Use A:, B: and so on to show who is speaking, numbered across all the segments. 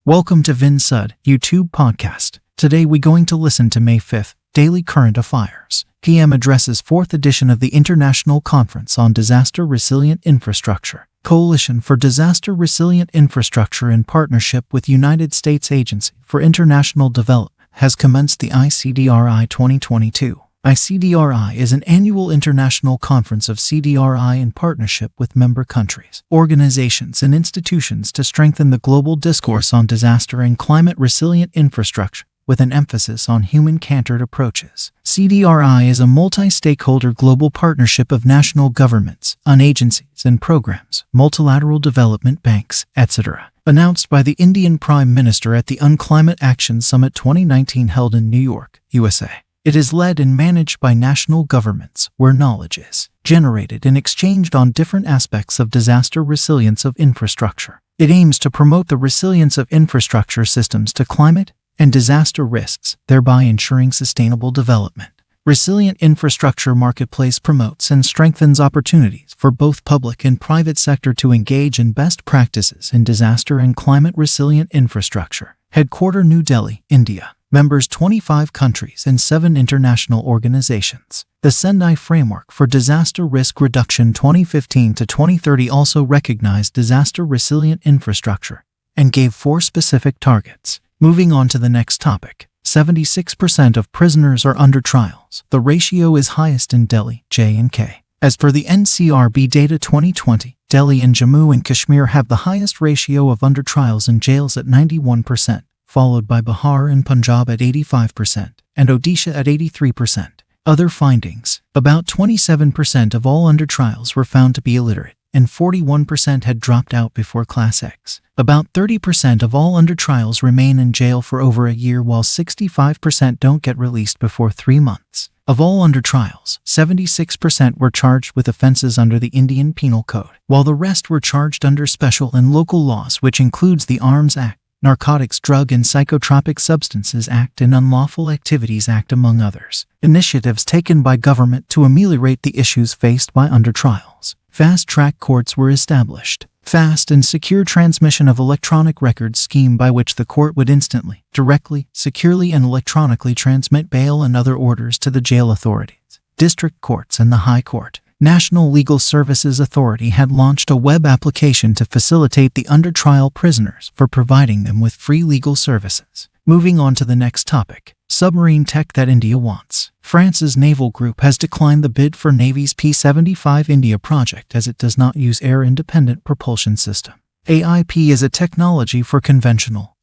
A: Welcome to VinSud YouTube podcast. Today we going to listen to May 5th Daily Current Affairs. PM addresses 4th edition of the International Conference on Disaster Resilient Infrastructure. Coalition for Disaster Resilient Infrastructure in partnership with United States Agency for International Development has commenced the ICDRI 2022. ICDRI is an annual international conference of CDRI in partnership with member countries, organizations, and institutions to strengthen the global discourse on disaster and climate-resilient infrastructure, with an emphasis on human-centered approaches. CDRI is a multi-stakeholder global partnership of national governments, agencies and programs, multilateral development banks, etc., announced by the Indian Prime Minister at the Unclimate Action Summit 2019 held in New York, USA. It is led and managed by national governments, where knowledge is generated and exchanged on different aspects of disaster resilience of infrastructure. It aims to promote the resilience of infrastructure systems to climate and disaster risks, thereby ensuring sustainable development. Resilient Infrastructure Marketplace promotes and strengthens opportunities for both public and private sector to engage in best practices in disaster and climate-resilient infrastructure. Headquarter New Delhi, India. Members 25 countries and 7 international organizations. The Sendai Framework for Disaster Risk Reduction 2015 to 2030 also recognized disaster resilient infrastructure and gave 4 specific targets. Moving on to the next topic. 76% of prisoners are under trials. The ratio is highest in Delhi, J&K. As per the NCRB data 2020, Delhi and Jammu and Kashmir have the highest ratio of under trials in jails at 91%. Followed by Bihar and Punjab at 85% and Odisha at 83%. Other findings: about 27% of all under trials were found to be illiterate, and 41% had dropped out before Class X. About 30% of all under trials remain in jail for over a year, while 65% don't get released before 3 months. Of all under trials, 76% were charged with offenses under the Indian Penal Code, while the rest were charged under special and local laws, which includes the Arms Act, Narcotics, Drug and Psychotropic Substances Act, and Unlawful Activities Act, among others. Initiatives taken by government to ameliorate the issues faced by under trials. Fast-track courts were established. Fast and secure transmission of electronic records scheme by which the court would instantly, directly, securely and electronically transmit bail and other orders to the jail authorities, district courts and the High Court. National Legal Services Authority had launched a web application to facilitate the under-trial prisoners for providing them with free legal services. Moving on to the next topic. Submarine tech that India wants. France's naval group has declined the bid for Navy's P-75 India project as it does not use air-independent propulsion system. AIP is a technology for conventional,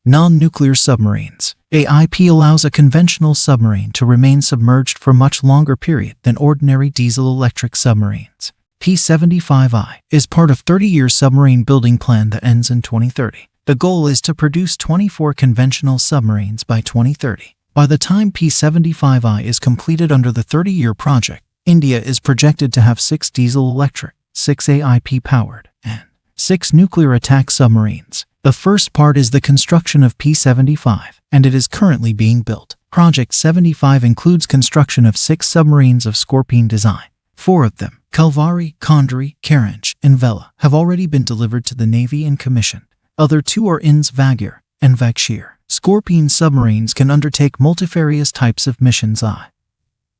A: non-nuclear submarines. AIP allows a conventional submarine to remain submerged for much longer period than ordinary diesel-electric submarines. P-75I is part of 30-year submarine building plan that ends in 2030. The goal is to produce 24 conventional submarines by 2030. By the time P-75I is completed under the 30-year project, India is projected to have 6 diesel-electric, 6 AIP-powered, and 6 nuclear attack submarines. The first part is the construction of P-75, and it is currently being built. Project 75 includes construction of 6 submarines of Scorpene design. 4 of them, Kalvari, Kandari, Karanj, and Vela, have already been delivered to the Navy and commissioned. Other 2 are INS Vagyar and Vakshir. Scorpene submarines can undertake multifarious types of missions: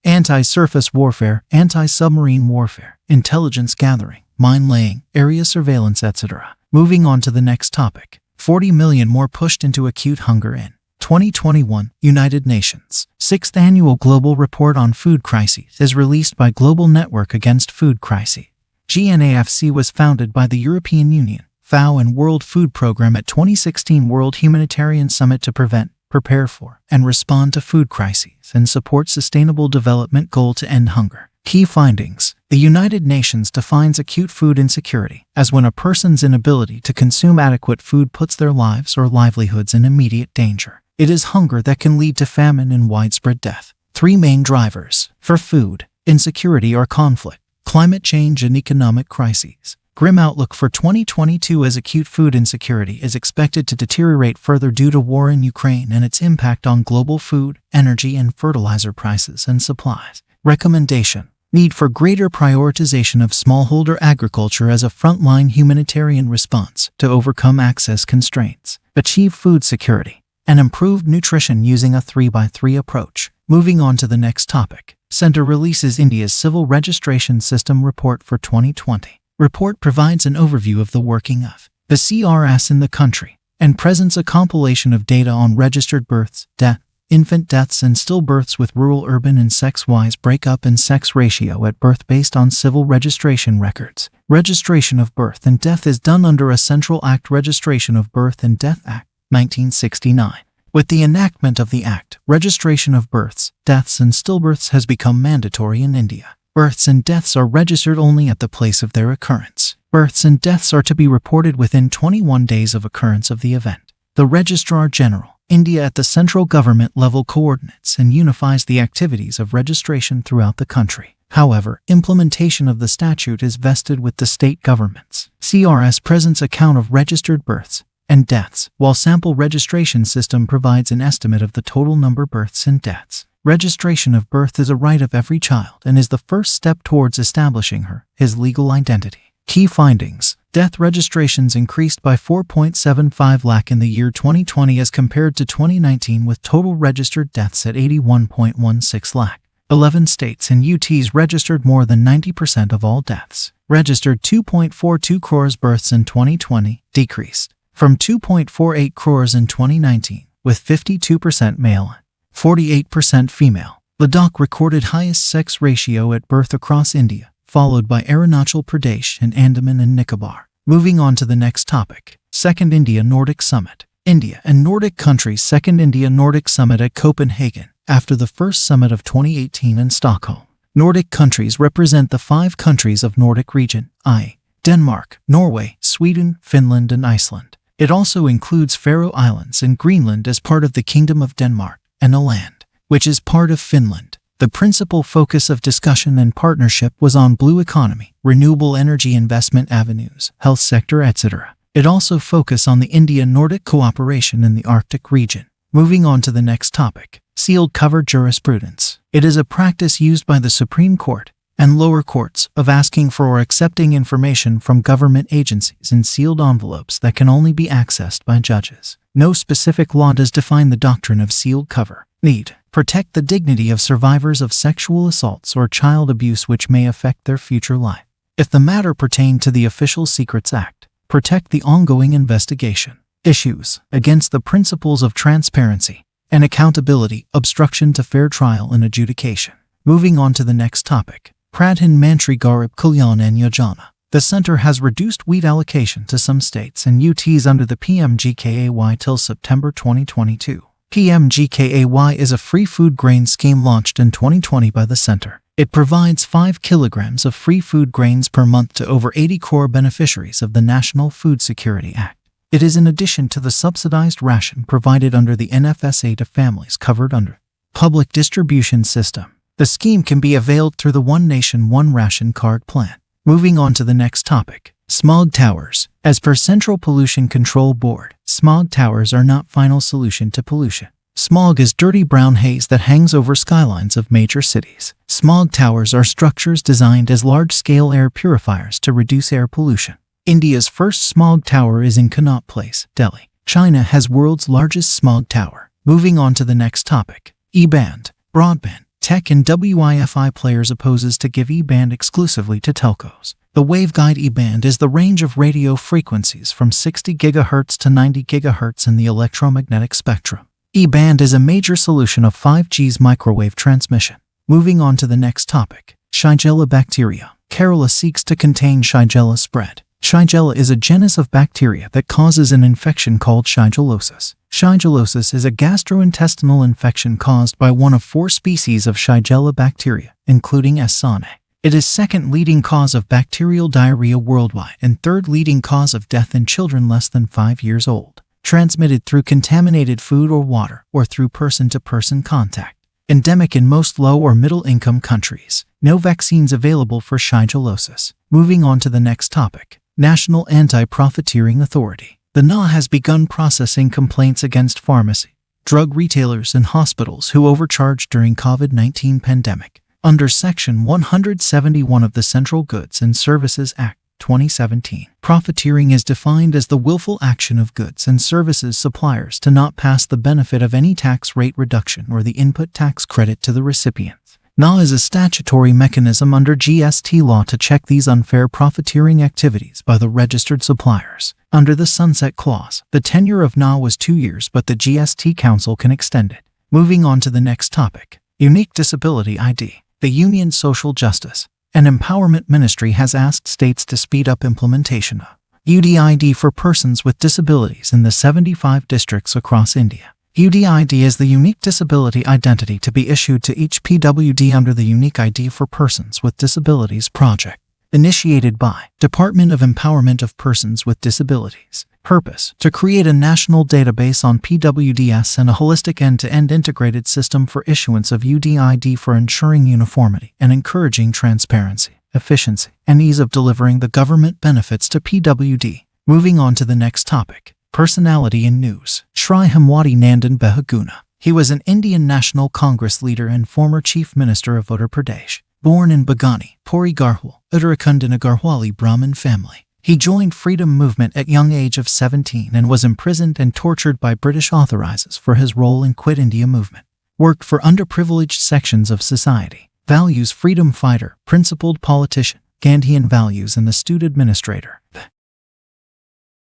A: anti-surface warfare, anti-submarine warfare, intelligence gathering, mine laying, area surveillance, etc. Moving on to the next topic. 40 million more pushed into acute hunger in 2021. United Nations 6th Annual Global Report on Food Crises is released by Global Network Against Food Crises. GNAFC was founded by the European Union, FAO and World Food Programme at 2016 World Humanitarian Summit to prevent, prepare for, and respond to food crises and support Sustainable Development Goal to end hunger. Key findings. The United Nations defines acute food insecurity as when a person's inability to consume adequate food puts their lives or livelihoods in immediate danger. It is hunger that can lead to famine and widespread death. 3 main drivers for food insecurity are conflict, climate change, and economic crises. Grim outlook for 2022 as acute food insecurity is expected to deteriorate further due to war in Ukraine and its impact on global food, energy, and fertilizer prices and supplies. Recommendation. Need for greater prioritization of smallholder agriculture as a frontline humanitarian response to overcome access constraints, achieve food security, and improved nutrition using a 3x3 approach. Moving on to the next topic. Center releases India's Civil Registration System Report for 2020. Report provides an overview of the working of the CRS in the country and presents a compilation of data on registered births, infant deaths and stillbirths with rural, urban and sex-wise breakup and sex ratio at birth based on civil registration records. Registration of birth and death is done under a Central Act, Registration of Birth and Death Act, 1969. With the enactment of the Act, registration of births, deaths and stillbirths has become mandatory in India. Births and deaths are registered only at the place of their occurrence. Births and deaths are to be reported within 21 days of occurrence of the event. The Registrar General, India at the central government level coordinates and unifies the activities of registration throughout the country. However, implementation of the statute is vested with the state governments. CRS presents a count of registered births and deaths, while sample registration system provides an estimate of the total number of births and deaths. Registration of birth is a right of every child and is the first step towards establishing his legal identity. Key findings. Death registrations increased by 4.75 lakh in the year 2020 as compared to 2019, with total registered deaths at 81.16 lakh. 11 states and UTs registered more than 90% of all deaths. Registered 2.42 crores births in 2020, decreased from 2.48 crores in 2019, with 52% male and 48% female. Ladakh recorded highest sex ratio at birth across India, followed by Arunachal Pradesh and Andaman and Nicobar. Moving on to the next topic. Second India-Nordic Summit. India and Nordic countries' Second India-Nordic Summit at Copenhagen, after the first summit of 2018 in Stockholm. Nordic countries represent the 5 countries of Nordic region, i.e., Denmark, Norway, Sweden, Finland and Iceland. It also includes Faroe Islands and Greenland as part of the Kingdom of Denmark, and Åland, which is part of Finland. The principal focus of discussion and partnership was on blue economy, renewable energy investment avenues, health sector, etc. It also focused on the India-Nordic cooperation in the Arctic region. Moving on to the next topic. Sealed cover jurisprudence. It is a practice used by the Supreme Court and lower courts of asking for or accepting information from government agencies in sealed envelopes that can only be accessed by judges. No specific law does define the doctrine of sealed cover. Need. Protect the dignity of survivors of sexual assaults or child abuse which may affect their future life. If the matter pertained to the Official Secrets Act, protect the ongoing investigation. Issues against the principles of transparency and accountability, obstruction to fair trial and adjudication. Moving on to the next topic. Pradhan Mantri Garib Kalyan Yojana. The center has reduced wheat allocation to some states and UTs under the PMGKAY till September 2022. PMGKAY is a free food grain scheme launched in 2020 by the center. It provides 5 kilograms of free food grains per month to over 80 crore beneficiaries of the National Food Security Act. It is in addition to the subsidized ration provided under the NFSA to families covered under public distribution system. The scheme can be availed through the One Nation One Ration Card plan. Moving on to the next topic. Smog towers. As per Central Pollution Control Board, smog towers are not final solution to pollution. Smog is dirty brown haze that hangs over skylines of major cities. Smog towers are structures designed as large-scale air purifiers to reduce air pollution. India's first smog tower is in Connaught Place, Delhi. China has world's largest smog tower. Moving on to the next topic. E-band. Broadband, tech and Wi-Fi players opposes to give E-band exclusively to telcos. The waveguide E-band is the range of radio frequencies from 60 GHz to 90 GHz in the electromagnetic spectrum. E-band is a major solution of 5G's microwave transmission. Moving on to the next topic. Shigella bacteria. Kerala seeks to contain Shigella spread. Shigella is a genus of bacteria that causes an infection called shigellosis. Shigellosis is a gastrointestinal infection caused by one of 4 species of Shigella bacteria, including S. sane. It is second leading cause of bacterial diarrhea worldwide and third leading cause of death in children less than 5 years old. Transmitted through contaminated food or water or through person-to-person contact. Endemic in most low or middle-income countries. No vaccines available for shigellosis. Moving on to the next topic. National Anti-Profiteering Authority. The NA has begun processing complaints against pharmacy, drug retailers and hospitals who overcharged during COVID-19 pandemic. under Section 171 of the Central Goods and Services Act, 2017. Profiteering is defined as the willful action of goods and services suppliers to not pass the benefit of any tax rate reduction or the input tax credit to the recipients. NA is a statutory mechanism under GST law to check these unfair profiteering activities by the registered suppliers. Under the Sunset Clause, the tenure of NA was 2 years, but the GST Council can extend it. Moving on to the next topic, Unique Disability ID. The Union Social Justice and Empowerment Ministry has asked states to speed up implementation of UDID for persons with disabilities in the 75 districts across India. UDID is the unique disability identity to be issued to each PWD under the Unique ID for Persons with Disabilities project, initiated by Department of Empowerment of Persons with Disabilities. Purpose: to create a national database on PWDs and a holistic end-to-end integrated system for issuance of UDID for ensuring uniformity and encouraging transparency, efficiency, and ease of delivering the government benefits to PWD. Moving on to the next topic, personality in news. Shri Hemwati Nandan Behaguna. He was an Indian National Congress leader and former Chief Minister of Uttar Pradesh. Born in Bagani, Puri Garhwal, Uttarakhand in a Garhwali Brahmin family. He joined freedom movement at young age of 17 and was imprisoned and tortured by British authorities for his role in Quit India movement. Worked for underprivileged sections of society. Values: freedom fighter, principled politician, Gandhian values, and astute administrator. The